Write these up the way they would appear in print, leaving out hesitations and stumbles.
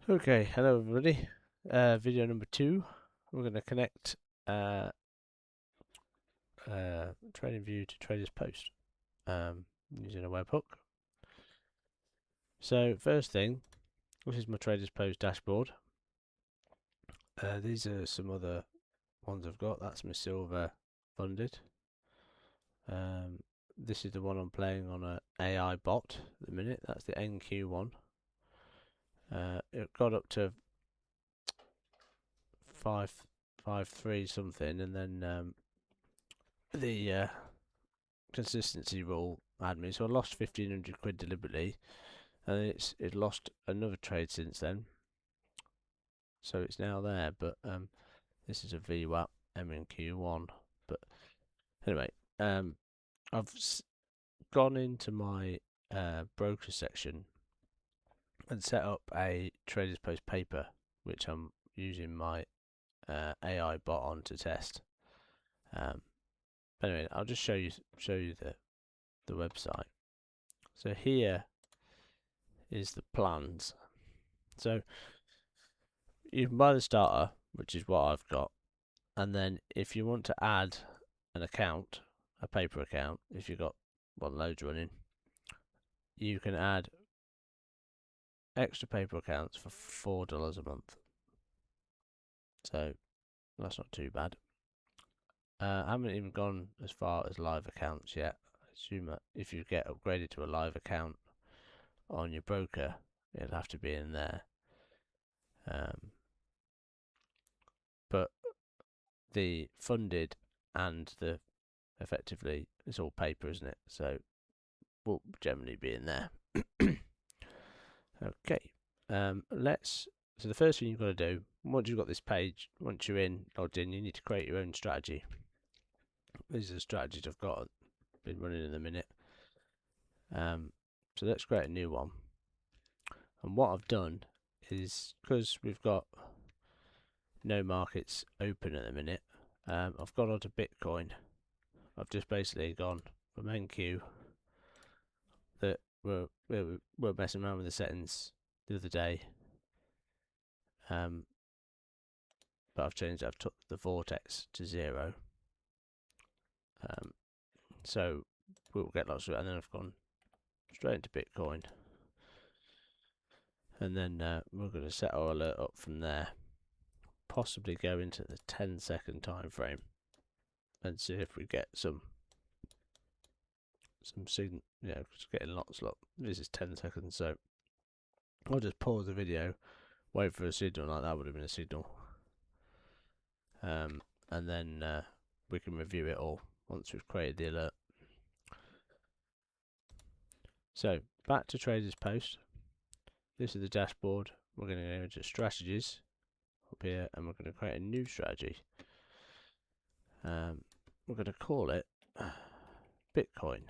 Okay, hello everybody. Video number 2. We're going to connect TradingView to Traderspost using a webhook. So first thing, this is my Traderspost dashboard. These are some other ones I've got. That's my silver funded. This is the one I'm playing on an AI bot at the minute. That's the NQ one. It got up to 5.3 something, and then the consistency rule had me, so I lost 1,500 quid deliberately, and it lost another trade since then, so it's now there. But this is a VWAP MNQ1. But anyway, I've gone into my broker section and set up a Traderspost paper, which I'm using my AI bot on to test. Anyway, I'll just show you the website. So here is the plans. So you can buy the starter, which is what I've got, and then if you want to add an account, a paper account, if you've got loads running, you can add extra paper accounts for $4 a month. So that's not too bad. I haven't even gone as far as live accounts yet. I assume that if you get upgraded to a live account on your broker, it'll have to be in there. But the funded and the effectively, it's all paper, isn't it? So will generally be in there. Okay. So the first thing you've got to do, once you've got this page, once you're logged in, you need to create your own strategy. These are the strategies I've got, been running in a minute. So let's create a new one. And what I've done is, because we've got no markets open at the minute, I've gone on to Bitcoin. I've just basically gone from NQ that we're messing around with the settings the other day, but I've changed. I've took the vortex to 0, so we'll get lots of it. And then I've gone straight into Bitcoin, and then we're going to set our alert up from there. Possibly go into the 10-second time frame and see if we get some signal. Yeah, just getting lots. Look, this is 10 seconds, so I'll just pause the video, wait for a signal. Like that would have been a signal, and then we can review it all once we've created the alert. So back to Traderspost. This is the dashboard. We're going to go into strategies up here, and we're going to create a new strategy. We're going to call it Bitcoin.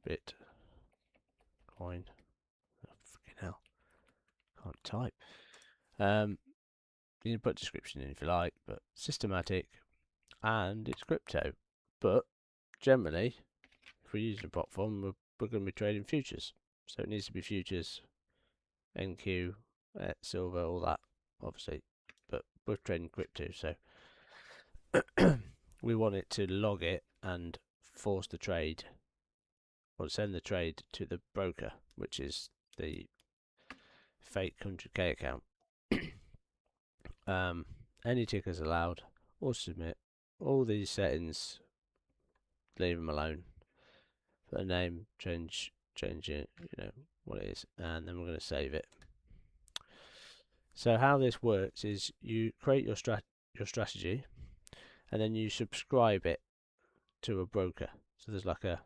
Bitcoin. Oh, freaking hell. Can't type. You can put description in if you like, but systematic, and it's crypto. But generally, if we're using a bot form, we're going to be trading futures. So it needs to be futures, NQ, silver, all that, obviously. But we're trading crypto, so we want it to log it and force the trade, or send the trade to the broker, which is the fake 100k account. Any tickers allowed, or submit. All these settings, leave them alone. Put a name, change it, what it is, and then we're going to save it. So how this works is you create your strategy, and then you subscribe it to a broker. So there's like a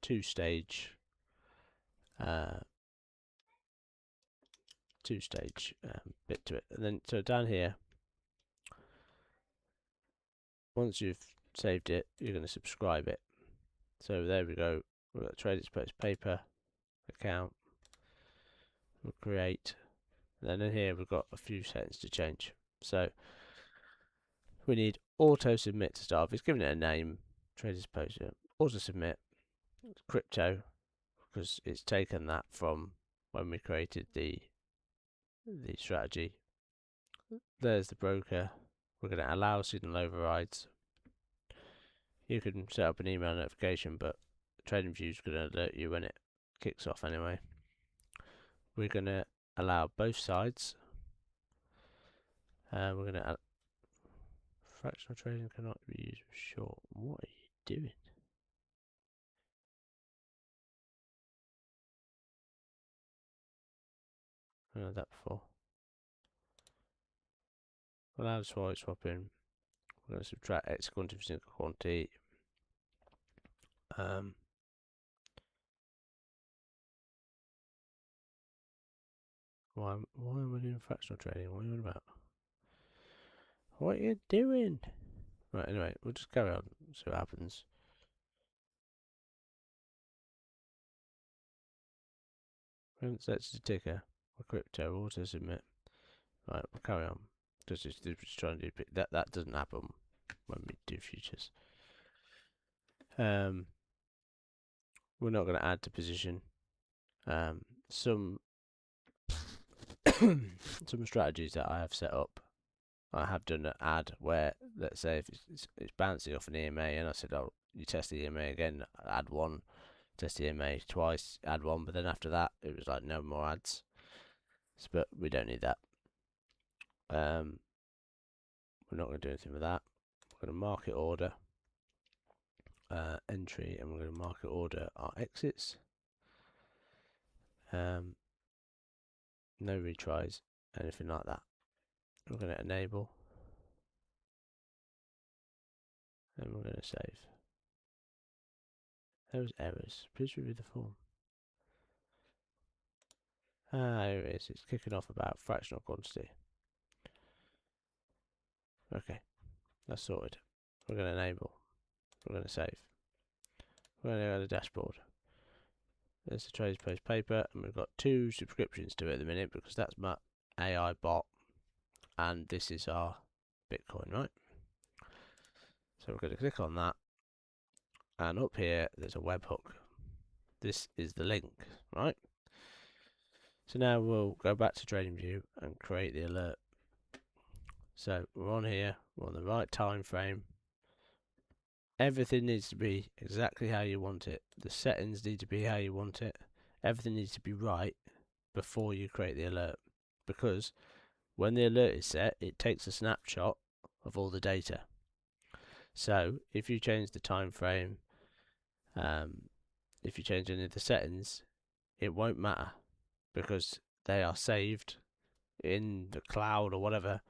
two-stage bit to it. And then so down here, once you've saved it, you're going to subscribe it. So there we go. We've got Traderspost paper account. We'll create, and then in here we've got a few settings to change. So we need auto submit to start. It's given it a name, Traderspost. Auto submit crypto, because it's taken that from when we created the the strategy. There's the broker. We're going to allow signal overrides. You can set up an email notification, but TradingView is going to alert you when it kicks off anyway. We're going to allow both sides. We're going to fractional trading cannot be used with short. What are you doing? I heard that before. Allow swapping. We're going to subtract X quantity from single quantity. Why am I doing fractional trading? What are you on about? What are you doing? Right, anyway, we'll just carry on, see what happens. Sets the ticker. A crypto auto submit. Right, we'll carry on. Just trying to do that doesn't happen when we do futures. We're not going to add to position. Some some strategies that I have set up, I have done an add where, let's say if it's bouncing off an EMA, and I said, oh, you test the EMA again, add one, test the EMA twice, add one, but then after that it was like no more ads. But we don't need that. We're not going to do anything with that. We're going to market order entry, and we're going to market order our exits. No retries, anything like that. We're going to enable, and we're going to save. Those errors. Please review the form. Here it is. It's kicking off about fractional quantity. Okay, that's sorted. We're going to enable. We're going to save. We're going to go to the dashboard. There's the Traderspost paper, and we've got 2 subscriptions to it at the minute because that's my AI bot, and this is our Bitcoin, right? So we're going to click on that, and up here there's a webhook. This is the link, right? So now we'll go back to TradingView and create the alert. So we're on here, we're on the right time frame. Everything needs to be exactly how you want it. The settings need to be how you want it. Everything needs to be right before you create the alert, because when the alert is set, it takes a snapshot of all the data. So if you change the time frame, if you change any of the settings, it won't matter because they are saved in the cloud or whatever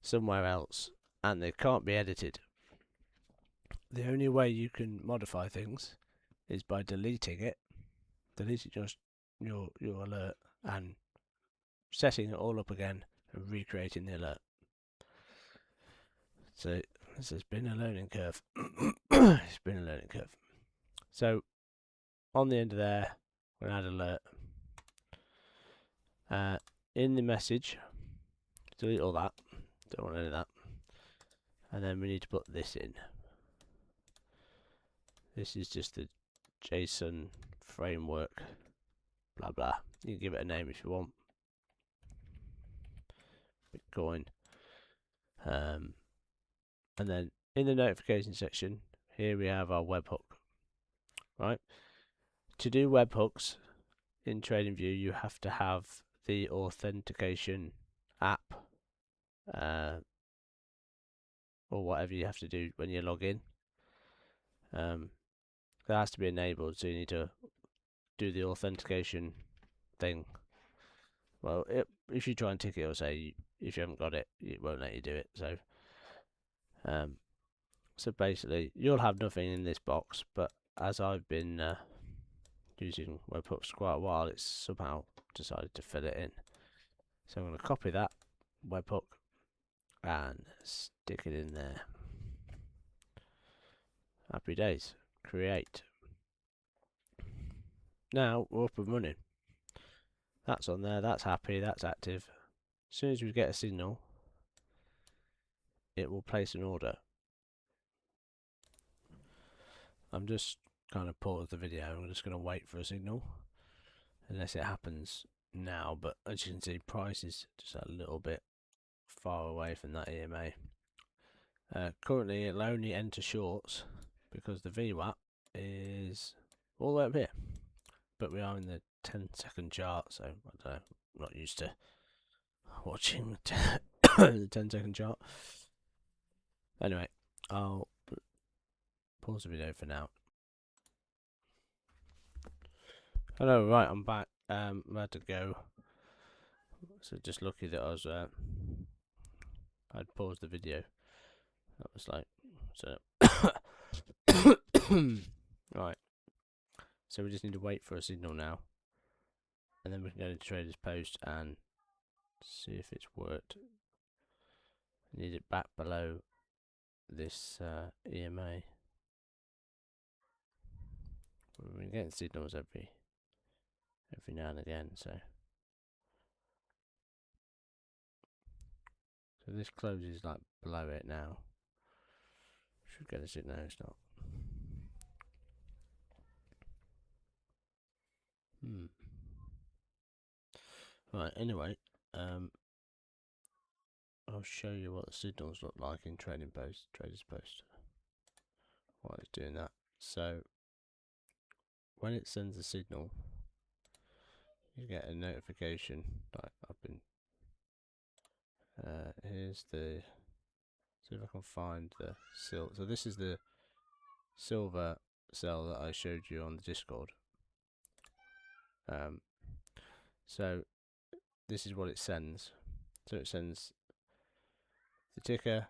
somewhere else, and they can't be edited. The only way you can modify things is by deleting just your alert and setting it all up again and recreating the alert. So this has been a learning curve. It's been a learning curve. So on the end of there, we're going to add alert. In the message, delete all that. Don't want any of that. And then we need to put this in. This is just the JSON framework. Blah blah. You can give it a name if you want. Bitcoin. And then in the notification section, here we have our webhook. Right? To do webhooks in TradingView, you have to have the authentication app, or whatever you have to do when you log in. That has to be enabled, so you need to do the authentication thing. Well, if you try and tick it, it'll say if you haven't got it, it won't let you do it. So basically, you'll have nothing in this box, but as I've been using webhooks quite a while, it's somehow decided to fill it in. So I'm going to copy that webhook and stick it in there. Happy days. Create. Now we're up and running. That's on there, that's happy, that's active. As soon as we get a signal, it will place an order. I'm just kind of pause the video. I'm just going to wait for a signal. Unless it happens now, but as you can see, price is just a little bit far away from that EMA. Currently, it'll only enter shorts because the VWAP is all the way up here, but we are in the 10-second chart, so I don't know, I'm not used to watching the 10-second chart. Anyway, I'll pause the video for now. Hello, right, I'm back. I had to go, so just lucky that I'd paused the video. That was like, so right. So we just need to wait for a signal now, and then we can go to Traderspost and see if it's worked. I need it back below this EMA. We've been getting signals every now and again, so this closes like below it now. Should get a signal. No, it's not. Right. Anyway, I'll show you what the signals look like in Traderspost while it's doing that. So when it sends a signal, you get a notification. Like I've been. Here's the. See if I can find the silver. So this is the silver cell that I showed you on the Discord. So this is what it sends. So it sends the ticker,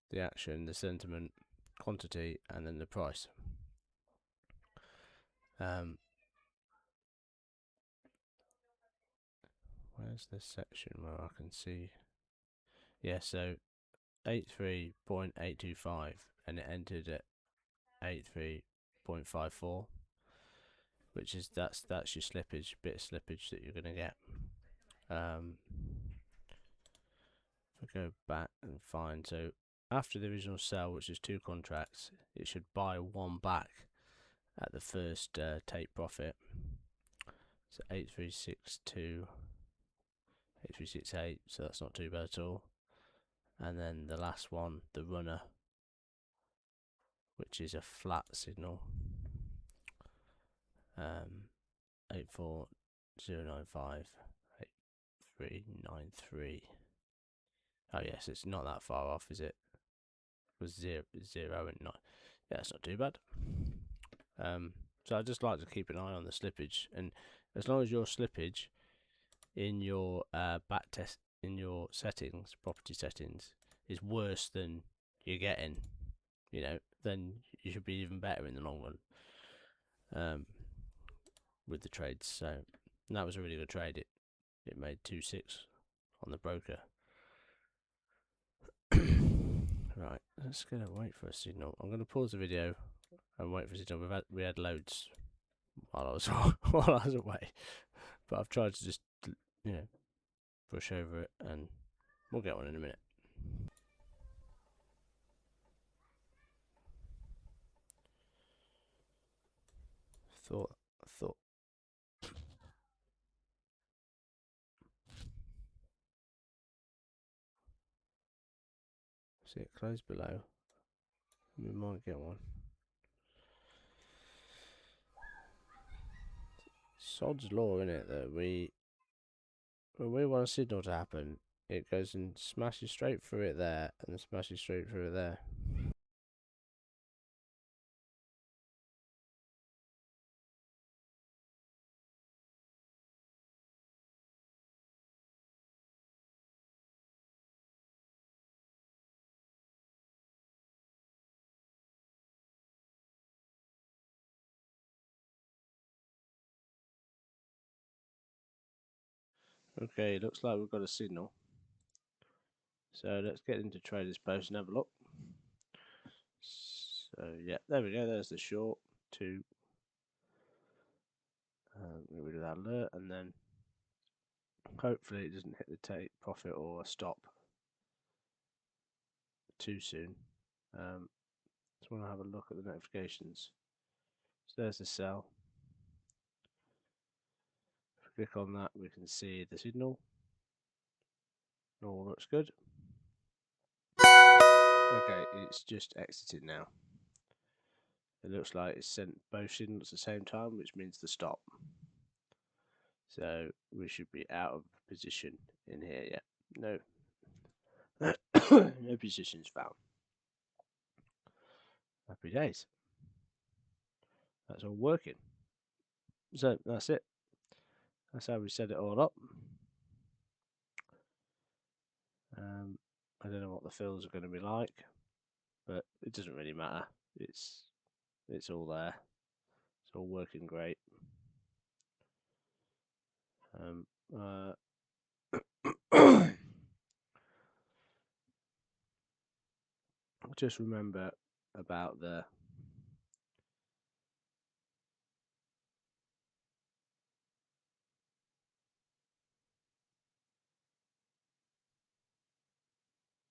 the action, the sentiment, quantity, and then the price. Where's the section where I can see? Yeah, so 83.825, and it entered at 83.54, which is that's your slippage, bit of slippage that you're gonna get. If I go back and find, so after the original sell, which is 2 contracts, it should buy 1 back at the first take profit. So 8362, 8368, so that's not too bad at all. And then the last one, the runner, which is a flat signal, 84095, 8393. Oh yes, it's not that far off, is it? It was 0 and 9. Yeah, it's not too bad. So I just like to keep an eye on the slippage, and as long as your slippage in your back test in your settings, property settings, is worse than you're getting, you know, then you should be even better in the long run with the trades. So that was a really good trade. It made 2.6 on the broker. Right, let's go wait for a signal. I'm going to pause the video and wait for a signal. We had loads while I was away, but I've tried to just, you know, brush over it, and we'll get one in a minute. Thought. See it close below. We might get one. Sod's law, innit? That when we want a signal to happen, it goes and smashes straight through it there, and then smashes straight through it there. Okay, looks like we've got a signal. So let's get into Traderspost and have a look. So yeah, there we go. There's the short 2. Get rid of that alert, and then hopefully it doesn't hit the take profit or a stop too soon. Just want to have a look at the notifications. So there's the sell. click on that, we can see the signal. All looks good. Okay, it's just exited now. It looks like it's sent both signals at the same time, which means the stop. So we should be out of position in here yet. No. No positions found. Happy days. That's all working. So that's it. That's how we set it all up. I don't know what the fills are going to be like, but it doesn't really matter. It's all there. It's all working great. Just remember about the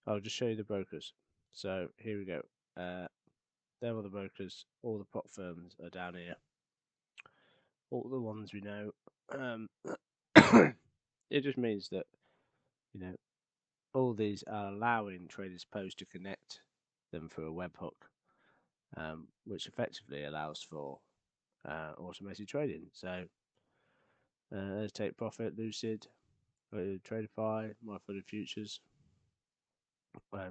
I'll just show you the brokers. So here we go. There are the brokers. All the prop firms are down here. All the ones we know. It just means that, you know, all these are allowing Traderspost to connect them through a webhook, which effectively allows for automated trading. So there's Take Profit, Lucid, Tradeify, My Funded Futures. I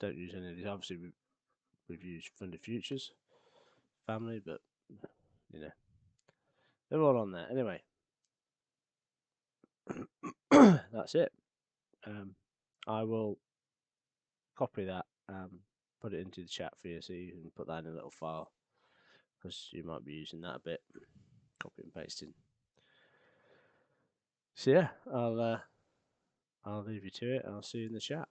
don't use any of these. Obviously, we've used Funded Futures family, but you know, they're all on there anyway. That's it. I will copy that, put it into the chat for you, so you can put that in a little file, because you might be using that a bit, copy and pasting. So yeah, I'll leave you to it. I'll see you in the chat.